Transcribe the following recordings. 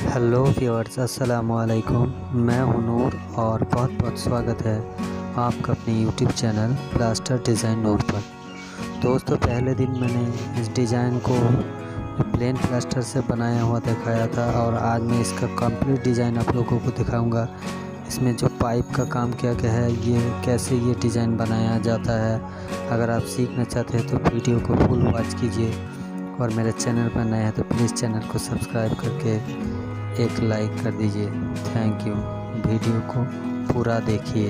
Hello viewers, अस्सलाम वालेकुम। मैं हूं नूर और बहुत बहुत स्वागत है आपका अपने यूट्यूब चैनल प्लास्टर डिज़ाइन नूर पर। दोस्तों, पहले दिन मैंने इस डिज़ाइन को प्लेन प्लास्टर से बनाया हुआ दिखाया था और आज मैं इसका कंप्लीट डिज़ाइन आप लोगों को दिखाऊंगा। इसमें जो पाइप का काम किया गया है, ये कैसे ये डिज़ाइन बनाया जाता है। अगर आप सीखना चाहते हैं तो वीडियो को फुल वॉच कीजिए और मेरे चैनल पर नए हैं तो प्लीज़ चैनल को सब्सक्राइब करके एक लाइक कर दीजिए। Thank you. वीडियो को पूरा देखिए।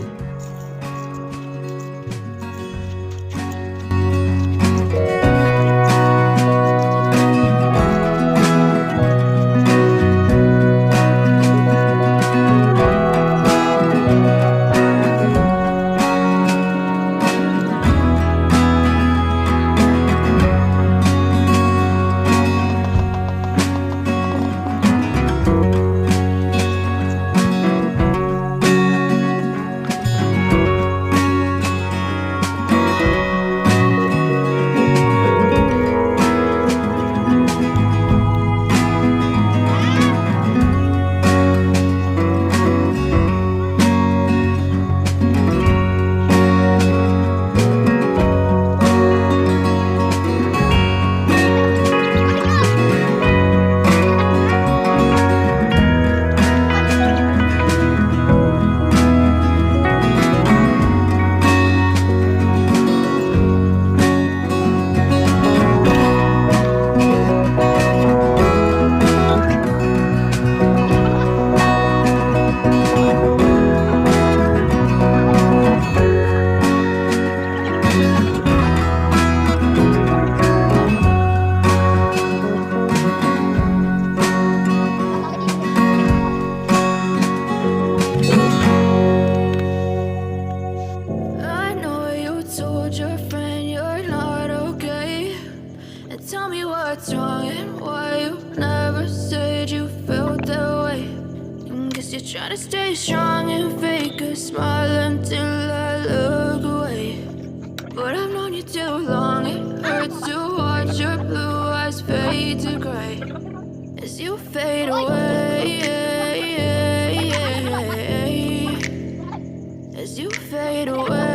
I know you told your friend you're not okay. And tell me what's wrong and why you never said you felt that way. Guess you're trying to stay strong and fake a smile until I look away. But I've known you too long, it hurts to watch your blue eyes fade to gray as you fade away. As you fade away.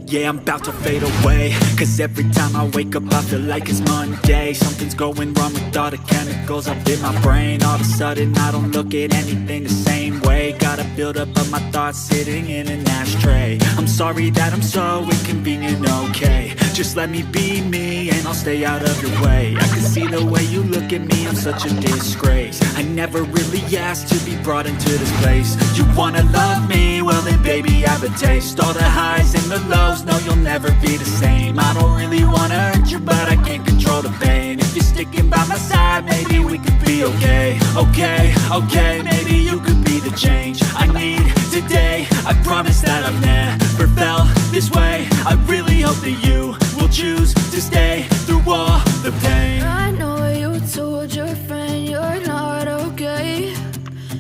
Yeah, I'm about to fade away. Cause every time I wake up I feel like it's Monday. Something's going wrong with all the chemicals up in my brain. All of a sudden I don't look at anything the same way. Gotta build up of my thoughts sitting in an ashtray. I'm sorry that I'm so inconvenient, okay. Just let me be me and I'll stay out of your way. I can see the way you look at me, I'm such a disgrace. I never really asked to be brought into this place. You wanna love me? Well then baby I have a taste. All the highs and the lows, no you'll never be the same. I don't really wanna hurt you but I can't control the pain. If you're sticking by my side maybe we could be okay. Okay, maybe you could be the change I need today. I promise that I've never felt this way. I really hope that you will choose to stay through all the pain. I know you told your friend you're not okay.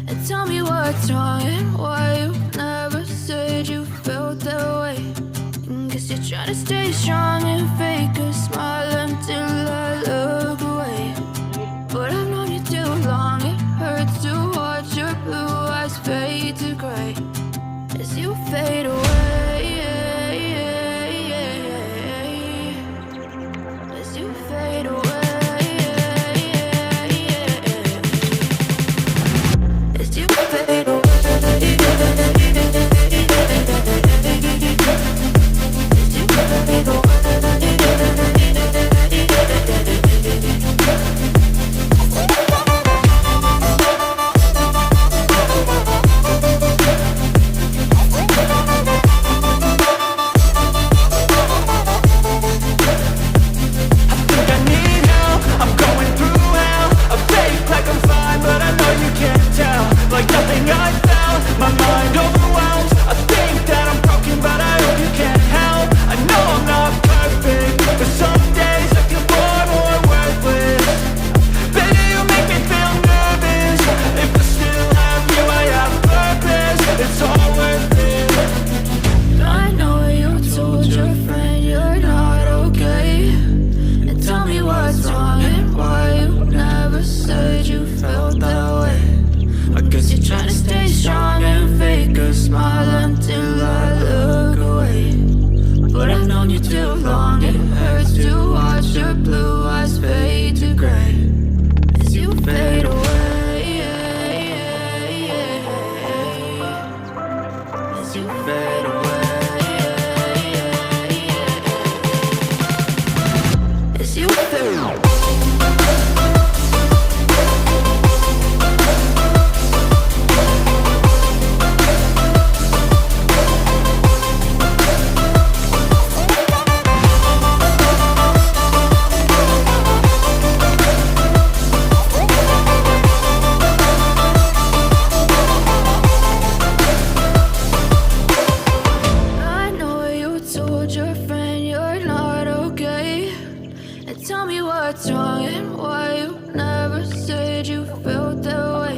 And tell me what's wrong and why you never said you felt that way. Guess you're trying to stay strong and fake a smile until I look away. But I've known you too long, it hurts to watch your blue eyes fade to gray as you fade away. As you fade away. As you fade away. as you fade. I know you told your friend you're not okay, and tell me what's wrong and why you never said you felt that way.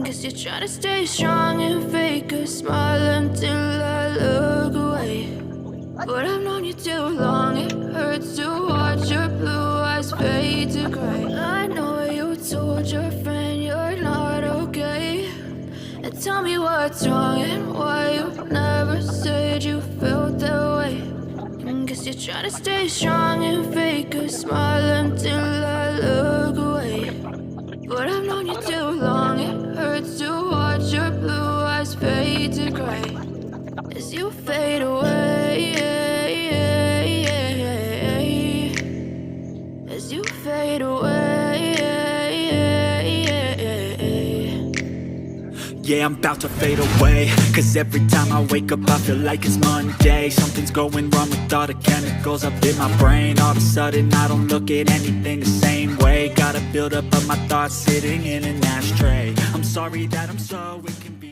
Guess you're trying to stay strong and fake a smile until I look away. But I've known you too long, it hurts to watch your blue eyes fade to gray. I know you told your friend you're not okay, and tell me what's wrong and why you never said you felt that way. Guess you're trying to stay strong and fake a smile until I look away. But I've known you too long, it hurts to watch your blue eyes fade to gray as you fade away, as you fade away. Yeah, I'm about to fade away, cause every time I wake up I feel like it's Monday. Something's going wrong with all the chemicals up in my brain. All of a sudden I don't look at anything the same way. Gotta build up of my thoughts sitting in an ashtray. I'm sorry that I'm so inconvenient.